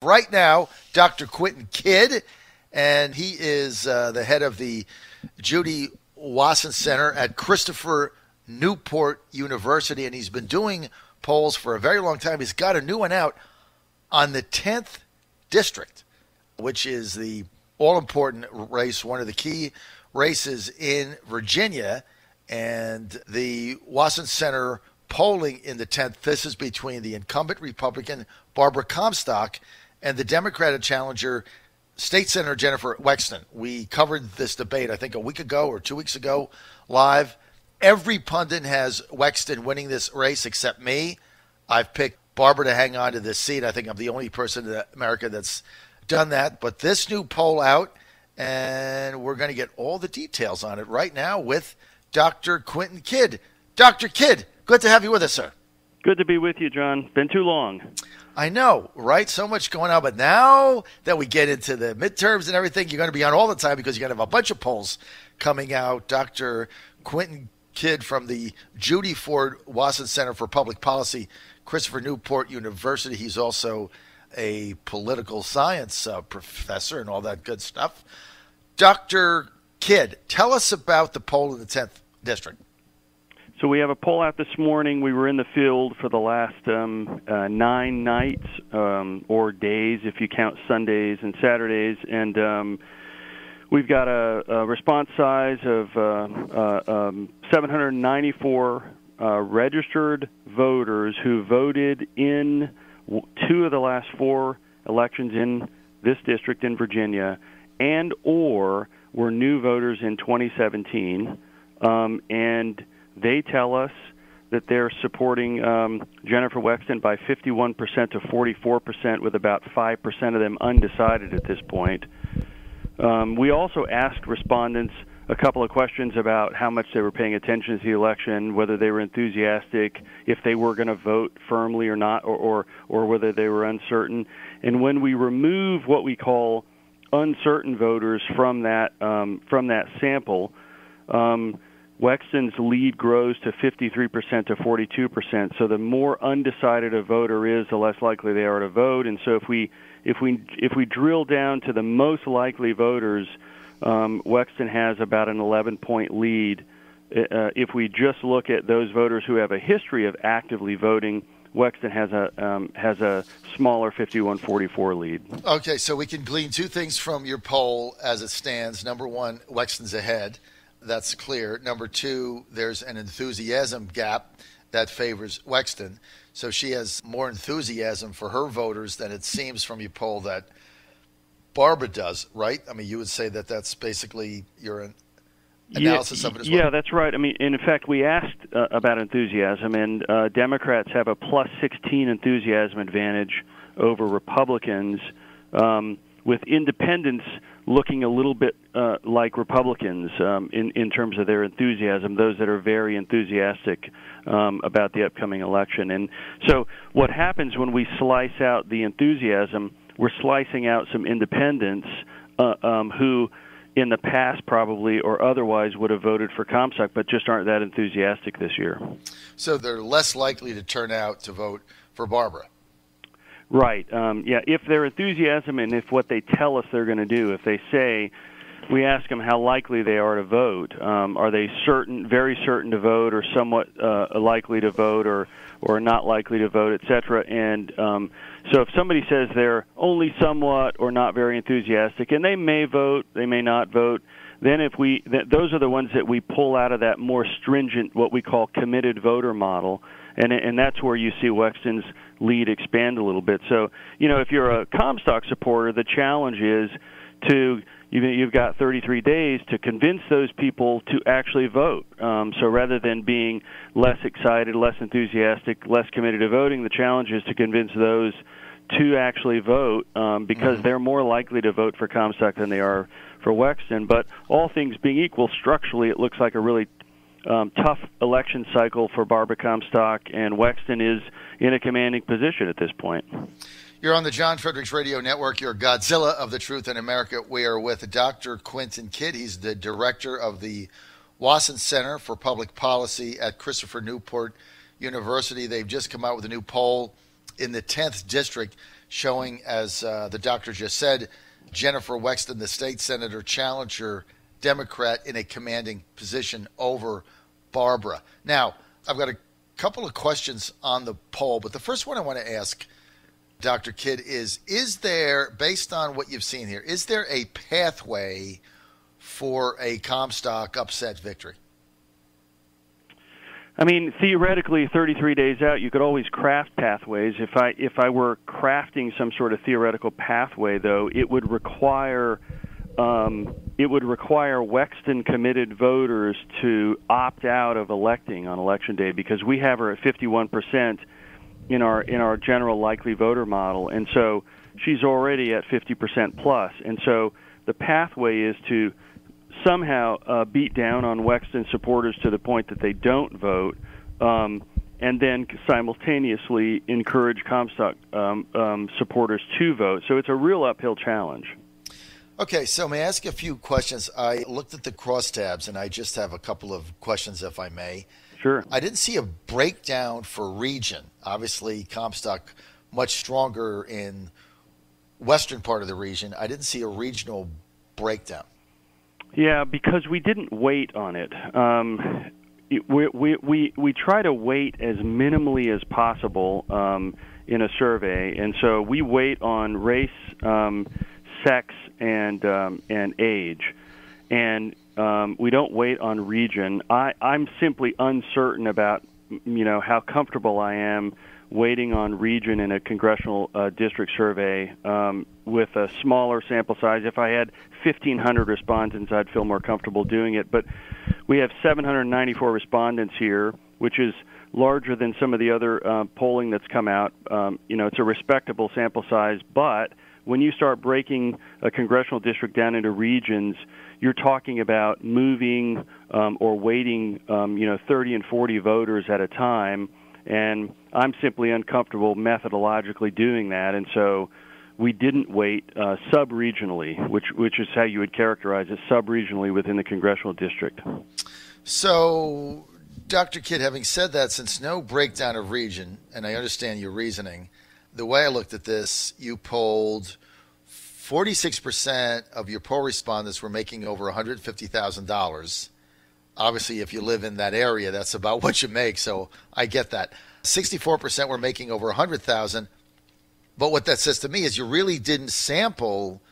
right now Dr. Quentin Kidd, and he is the head of the Judy Wasson Center at Christopher Newport University, and he's been doing polls for a very long time. He's got a new one out on the 10th district, which is the all-important race, one of the key races in Virginia, and the Wasson Center polling in the 10th. This is between the incumbent Republican Barbara Comstock and the Democratic challenger, State Senator Jennifer Wexton. We covered this debate, I think, a week ago or 2 weeks ago live. Every pundit has Wexton winning this race except me. I've picked Barbara to hang on to this seat. I think I'm the only person in America that's done that. But this new poll out, and we're going to get all the details on it right now with Dr. Quentin Kidd. Dr. Kidd, good to have you with us, sir. Good to be with you, John. Been too long. I know, right? So much going on. But now that we get into the midterms and everything, you're going to be on all the time because you're going to have a bunch of polls coming out. Dr. Quentin Kidd from the Judy Ford Wasson Center for Public Policy, Christopher Newport University. He's also a political science professor and all that good stuff. Dr. Kidd, tell us about the poll in the 10th district. So we have a poll out this morning. We were in the field for the last 9 nights or days, if you count Sundays and Saturdays, and we've got a response size of 794 registered voters who voted in 2 of the last 4 elections in this district in Virginia, and or were new voters in 2017, and they tell us that they're supporting Jennifer Wexton by 51% to 44%, with about 5% of them undecided at this point. We also asked respondents a couple of questions about how much they were paying attention to the election, whether they were enthusiastic, if they were going to vote firmly or not, or whether they were uncertain. And when we remove what we call uncertain voters from that sample, Wexton's lead grows to 53% to 42%. So the more undecided a voter is, the less likely they are to vote. And so if we drill down to the most likely voters, Wexton has about an 11-point lead. If we just look at those voters who have a history of actively voting, Wexton has a smaller 51-44 lead. Okay, so we can glean 2 things from your poll as it stands. Number 1, Wexton's ahead. That's clear. Number 2, there's an enthusiasm gap that favors Wexton. So she has more enthusiasm for her voters than it seems from your poll that Barbara does, right? I mean, you would say that that's basically your analysis of it as well. Yeah, that's right. I mean, in fact, we asked about enthusiasm, and Democrats have a plus 16 enthusiasm advantage over Republicans, with independents looking a little bit like Republicans in terms of their enthusiasm, those that are very enthusiastic about the upcoming election. And so what happens when we slice out the enthusiasm, we're slicing out some independents who in the past probably or otherwise would have voted for Comstock, but just aren't that enthusiastic this year. So they're less likely to turn out to vote for Barbara. Right. Yeah, if their enthusiasm and if what they tell us they're going to do, if they say, we ask them how likely they are to vote, are they certain, very certain to vote, or somewhat likely to vote, or not likely to vote, et cetera. And so if somebody says they're only somewhat or not very enthusiastic, and they may vote, they may not vote, then those are the ones that we pull out of that more stringent, what we call committed voter model. And that's where you see Wexton's lead expand a little bit. So, if you're a Comstock supporter, the challenge is you've got 33 days to convince those people to actually vote. So rather than being less excited, less enthusiastic, less committed to voting, the challenge is to convince those to actually vote because they're more likely to vote for Comstock than they are for Wexton. But all things being equal, structurally, it looks like a really tough election cycle for Barbara Comstock, and Wexton is in a commanding position at this point. You're on the John Fredericks Radio Network. You're Godzilla of the Truth in America. We are with Dr. Quentin Kidd. He's the director of the Wasson Center for Public Policy at Christopher Newport University. They've just come out with a new poll in the 10th district showing, as the doctor just said, Jennifer Wexton, the state senator, challenger Democrat in a commanding position over Barbara. Now, I've got a couple of questions on the poll, but the first one I want to ask Dr. Kidd is there, based on what you've seen here, is there a pathway for a Comstock upset victory? I mean, theoretically, 33 days out, you could always craft pathways. If I were crafting some sort of theoretical pathway, though, it would require Wexton committed voters to opt out of electing on Election Day, because we have her at 51% in our general likely voter model, and so she's already at 50% plus, and so the pathway is to somehow beat down on Wexton supporters to the point that they don't vote, and then simultaneously encourage Comstock supporters to vote. So it's a real uphill challenge. Okay, so may I ask you a few questions? I looked at the crosstabs, and I just have a couple of questions, if I may. Sure. I didn't see a breakdown for region. Obviously, Comstock much stronger in western part of the region. I didn't see a regional breakdown. Yeah, because we didn't wait on it. We try to wait as minimally as possible in a survey, and so we wait on race, sex, and age, and we don't wait on region. I'm simply uncertain about how comfortable I am waiting on region in a congressional district survey with a smaller sample size. If I had 1,500 respondents, I'd feel more comfortable doing it. But we have 794 respondents here, which is larger than some of the other polling that's come out. It's a respectable sample size, but when you start breaking a congressional district down into regions, you're talking about moving or waiting 30 and 40 voters at a time, and I'm simply uncomfortable methodologically doing that, and so we didn't wait sub-regionally, which is how you would characterize it, sub-regionally within the congressional district. So, Dr. Kidd, having said that, since no breakdown of region, and I understand your reasoning, the way I looked at this, you polled 46% of your poll respondents were making over $150,000. Obviously, if you live in that area, that's about what you make, so I get that. 64% were making over $100,000. But what that says to me is you really didn't sample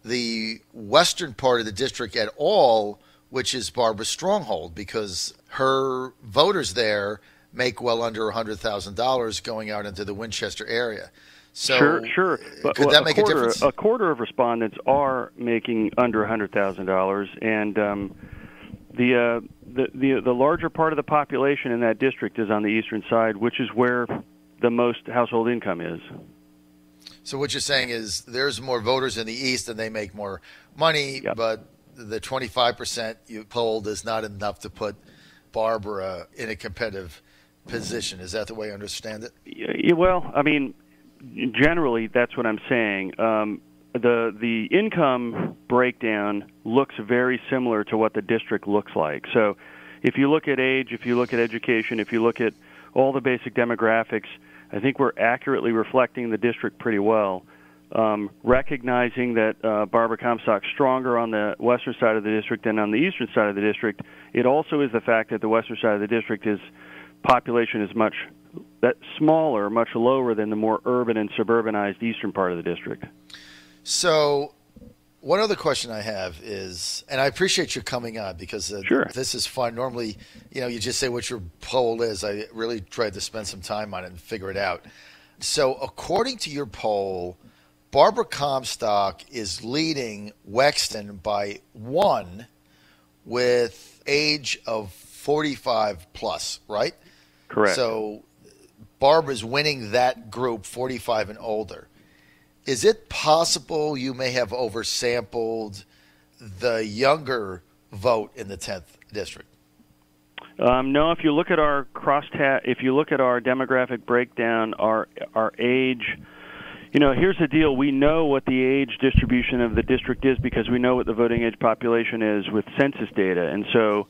the western part of the district at all, which is Barbara's stronghold, because her voters there make well under $100,000 going out into the Winchester area. So sure. But could that make a difference? A quarter of respondents are making under $100,000, and the larger part of the population in that district is on the eastern side, which is where the most household income is. So what you're saying is there's more voters in the east and they make more money, Yep. But the 25% you polled is not enough to put Barbara in a competitive position. Is that the way I understand it? Yeah, well, I mean, generally that's what I'm saying. The income breakdown looks very similar to what the district looks like. So if you look at age, if you look at education, if you look at all the basic demographics, I think we're accurately reflecting the district pretty well, recognizing that Barbara Comstock's stronger on the western side of the district than on the eastern side of the district. It also is the fact that the western side of the district population is much smaller, much lower than the more urban and suburbanized eastern part of the district. So one other question I have is, and I appreciate you coming on because Sure. This is fun. Normally, you just say what your poll is. I really tried to spend some time on it and figure it out. So according to your poll, Barbara Comstock is leading Wexton by 1 with age of 45 plus, right? Correct. So Barbara's winning that group, 45 and older. Is it possible you may have oversampled the younger vote in the 10th district? No, if you look at our if you look at our demographic breakdown, our age, here's the deal. We know what the age distribution of the district is because we know what the voting age population is with census data. And so,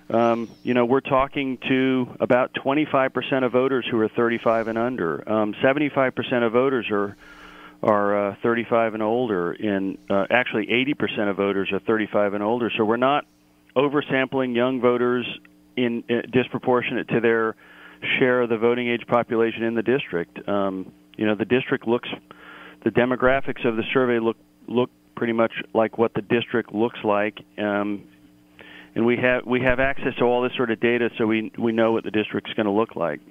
we're talking to about 25% of voters who are 35 and under. 75% of voters are 35 and older. Actually, 80% of voters are 35 and older. So we're not oversampling young voters in disproportionate to their share of the voting age population in the district. The district the demographics of the survey look pretty much like what the district looks like, and we have access to all this sort of data, so we know what the district's going to look like.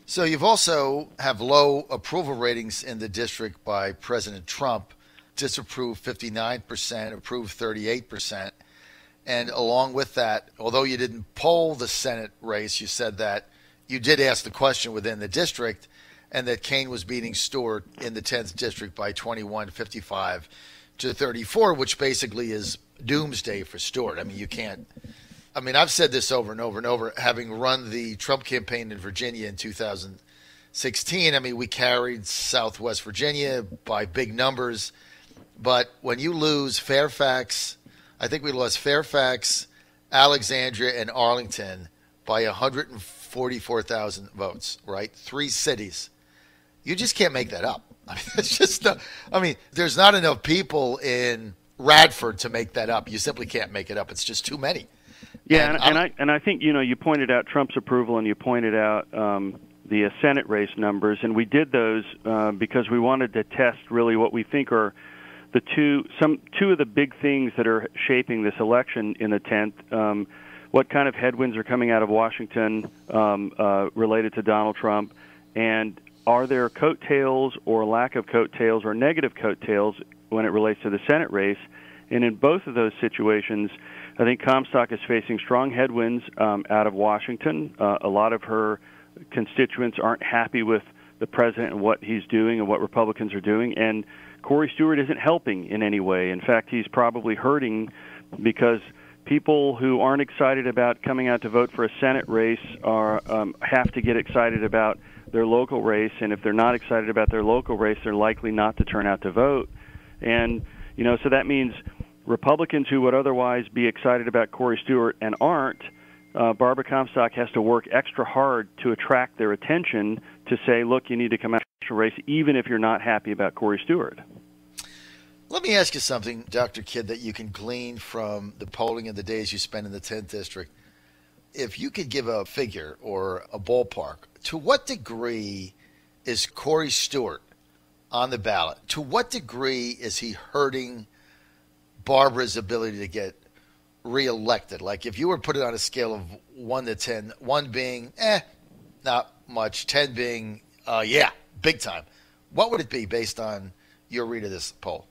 So you've also have low approval ratings in the district by President Trump, disapprove 59%, approve 38%. And along with that, although you didn't poll the Senate race, you said that you did ask the question within the district and that Kane was beating Stewart in the 10th district by 21-55 to 34, which basically is doomsday for Stewart. I mean, I've said this over and over and over, having run the Trump campaign in Virginia in 2016. I mean, we carried Southwest Virginia by big numbers. But when you lose Fairfax, I think we lost Fairfax, Alexandria, and Arlington by 144,000 votes, right? 3 cities. You just can't make that up. I mean, it's just, there's not enough people in Radford to make that up. You simply can't make it up. It's just too many. Yeah, and I think, you pointed out Trump's approval and you pointed out the Senate race numbers, and we did those because we wanted to test really what we think are the two of the big things that are shaping this election in the 10th. What kind of headwinds are coming out of Washington related to Donald Trump, and are there coattails or lack of coattails or negative coattails when it relates to the Senate race? And in both of those situations, I think Comstock is facing strong headwinds out of Washington. A lot of her constituents aren't happy with the president and what he's doing and what Republicans are doing. And Corey Stewart isn't helping in any way. In fact, he's probably hurting because people who aren't excited about coming out to vote for a Senate race have to get excited about their local race. And if they're not excited about their local race, they're likely not to turn out to vote. And, so that means Republicans who would otherwise be excited about Corey Stewart and aren't, Barbara Comstock has to work extra hard to attract their attention to say, look, you need to come out to the race even if you're not happy about Corey Stewart. Let me ask you something, Dr. Kidd, that you can glean from the polling and the days you spent in the 10th district. If you could give a figure or a ballpark, to what degree is Corey Stewart on the ballot? To what degree is he hurting Barbara's ability to get reelected? Like if you were to put it on a scale of 1 to 10, 1 being, not much, 10 being, big time. What would it be based on your read of this poll?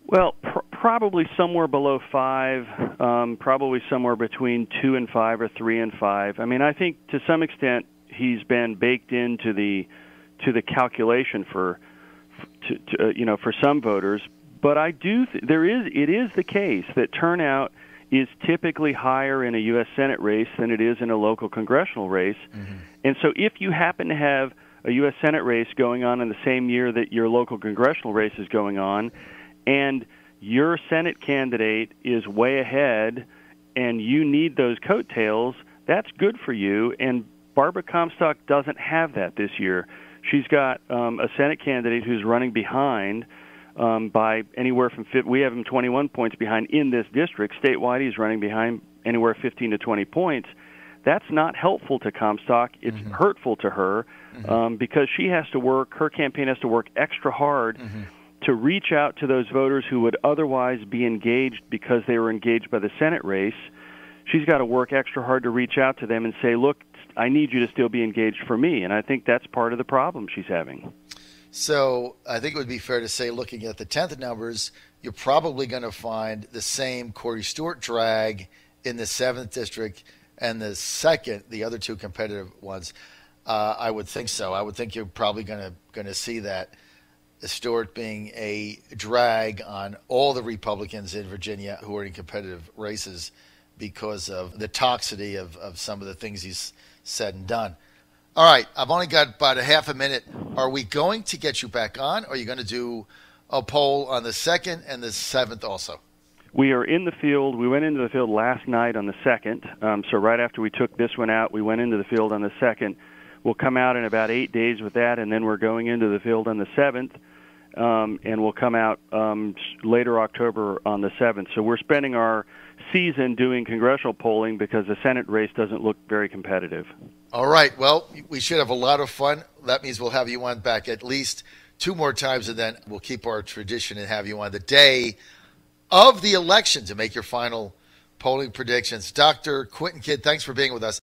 Well, probably somewhere below 5, probably somewhere between 2 and 5 or 3 and 5. I mean, I think to some extent he's been baked into the calculation for some voters. But I do it is the case that turnout is typically higher in a U.S. Senate race than it is in a local congressional race. Mm-hmm. And so if you happen to have a U.S. Senate race going on in the same year that your local congressional race is going on, and your Senate candidate is way ahead and you need those coattails, that's good for you. And Barbara Comstock doesn't have that this year. She's got a Senate candidate who's running behind by anywhere from we have him 21 points behind in this district. Statewide, he's running behind anywhere 15 to 20 points. That's not helpful to Comstock. It's hurtful to her because her campaign has to work extra hard to reach out to those voters who would otherwise be engaged because they were engaged by the Senate race. She's got to work extra hard to reach out to them and say, look, I need you to still be engaged for me. And I think that's part of the problem she's having. So I think it would be fair to say, looking at the 10th numbers, you're probably going to find the same Corey Stewart drag in the 7th district and the 2nd, the other 2 competitive ones. I would think so. I would think you're probably going to see that. Stewart being a drag on all the Republicans in Virginia who are in competitive races because of the toxicity of some of the things he's said and done. All right, I've only got about a half a minute. Are we going to get you back on, or are you going to do a poll on the 2nd and the 7th also? We are in the field. We went into the field last night on the 2nd. So right after we took this one out, we went into the field on the 2nd. We'll come out in about 8 days with that, and then we're going into the field on the 7th. and will come out later October on the 7th. So we're spending our season doing congressional polling because the Senate race doesn't look very competitive. All right. Well, we should have a lot of fun. That means we'll have you on back at least 2 more times, and then we'll keep our tradition and have you on the day of the election to make your final polling predictions. Dr. Quentin Kidd, thanks for being with us.